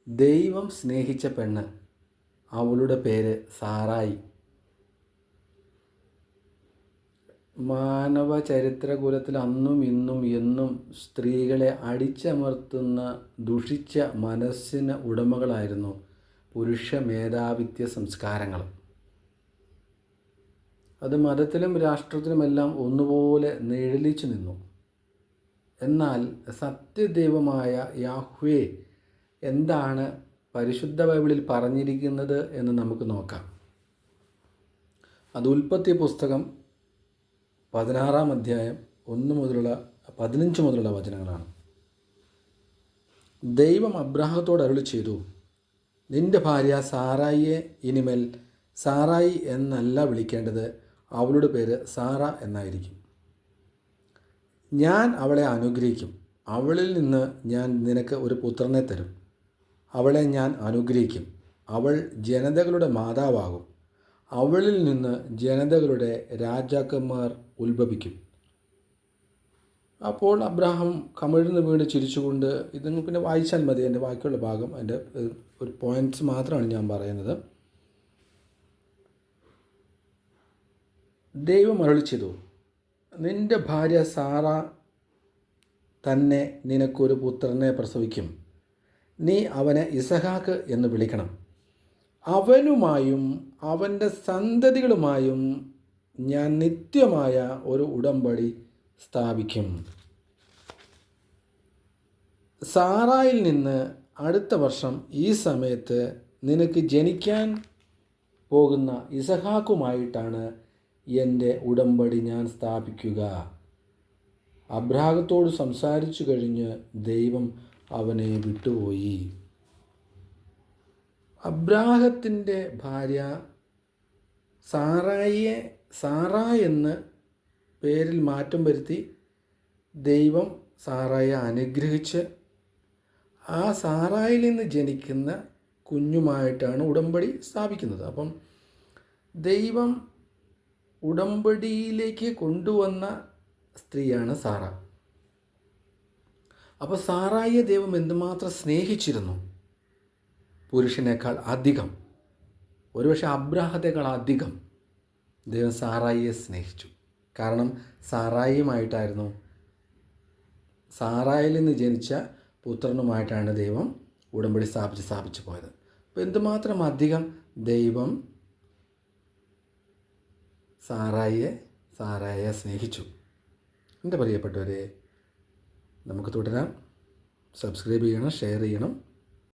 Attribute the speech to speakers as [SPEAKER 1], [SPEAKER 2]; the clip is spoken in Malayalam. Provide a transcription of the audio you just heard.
[SPEAKER 1] ദൈവം സ്നേഹിച്ച പെണ്ണ്, അവളുടെ പേര് സാറായി. മാനവ ചരിത്രകുലത്തിൽ അന്നും ഇന്നും എന്നും സ്ത്രീകളെ അടിച്ചമർത്തുന്ന ദുഷിച്ച മനസ്സിന് ഉടമകളായിരുന്നു പുരുഷ മേധാവിത്വ സംസ്കാരങ്ങൾ. അത് മതത്തിലും രാഷ്ട്രത്തിലുമെല്ലാം ഒന്നുപോലെ നിഴലിച്ചു നിന്നു. എന്നാൽ സത്യദൈവമായ യാഹ്വേ എന്താണ് പരിശുദ്ധ ബൈബിളിൽ പറഞ്ഞിരിക്കുന്നത് എന്ന് നമുക്ക് നോക്കാം. അത് ഉൽപ്പത്തി പുസ്തകം 16-ാം അധ്യായം 15 മുതലുള്ള വചനങ്ങളാണ്. ദൈവം അബ്രാഹത്തോട് അരുളി ചെയ്തു, നിന്റെ ഭാര്യ സാറായിയെ ഇനിമേൽ സാറായി എന്നല്ല വിളിക്കേണ്ടത്, അവളുടെ പേര് സാറ എന്നായിരിക്കും. ഞാൻ അവളെ അനുഗ്രഹിക്കും, അവളിൽ നിന്ന് ഞാൻ നിനക്ക് ഒരു പുത്രനെ തരും. അവളെ ഞാൻ അനുഗ്രഹിക്കും, അവൾ ജനതകളുടെ മാതാവാകും. അവളിൽ നിന്ന് ജനതകളുടെ രാജാക്കന്മാർ ഉത്ഭവിക്കും. അപ്പോൾ അബ്രാഹാം കമിഴ്ന്ന് വീണ് ചിരിച്ചുകൊണ്ട്, ഇത് പിന്നെ വായിച്ചാൽ മതി, എൻ്റെ ബാക്കിയുള്ള ഭാഗം, എൻ്റെ ഒരു പോയിൻറ്റ്സ് മാത്രമാണ് ഞാൻ പറയുന്നത്. ദൈവം അരുളി ചെയ്തു, നിന്റെ ഭാര്യ സാറ തന്നെ നിനക്കൊരു പുത്രനെ പ്രസവിക്കും. നീ അവനെ ഇസഹാക്ക് എന്ന് വിളിക്കണം. അവനുമായും അവൻ്റെ സന്തതികളുമായും ഞാൻ നിത്യമായ ഒരു ഉടമ്പടി സ്ഥാപിക്കും. സാറായിൽ നിന്ന് അടുത്ത വർഷം ഈ സമയത്ത് നിനക്ക് ജനിക്കാൻ പോകുന്ന ഇസഹാക്കുമായിട്ടാണ് എൻ്റെ ഉടമ്പടി ഞാൻ സ്ഥാപിക്കുക. അബ്രാഹത്തോട് സംസാരിച്ചു കഴിഞ്ഞ് ദൈവം അവനെ വിട്ടുപോയി. അബ്രാഹത്തിൻ്റെ ഭാര്യ സാറായിയെ സാറ എന്ന് പേരിൽ മാറ്റം വരുത്തി ദൈവം സാറായെ അനുഗ്രഹിച്ച് ആ സാറായിൽ നിന്ന് ജനിക്കുന്ന കുഞ്ഞുമായിട്ടാണ് ഉടമ്പടി സ്ഥാപിക്കുന്നത്. അപ്പം ദൈവം ഉടമ്പടിയിലേക്ക് കൊണ്ടുവന്ന സ്ത്രീയാണ് സാറ. അപ്പോൾ സാറായിയെ ദൈവം എന്തുമാത്രം സ്നേഹിച്ചിരുന്നു, പുരുഷനേക്കാൾ അധികം, ഒരുപക്ഷെ അബ്രാഹത്തേക്കാൾ അധികം ദൈവം സാറായിയെ സ്നേഹിച്ചു. കാരണം സാറായിയുമായിട്ടായിരുന്നു, സാറായിൽ നിന്ന് ജനിച്ച പുത്രനുമായിട്ടാണ് ദൈവം ഉടമ്പടി സ്ഥാപിച്ചു പോയത്. അപ്പോൾ എന്തുമാത്രം അധികം ദൈവം സാറായിയെ സ്നേഹിച്ചു. എൻ്റെ പ്രിയപ്പെട്ടവരെ, നമുക്ക് തുടരാം. സബ്സ്ക്രൈബ് ചെയ്യണം, ഷെയർ ചെയ്യണം.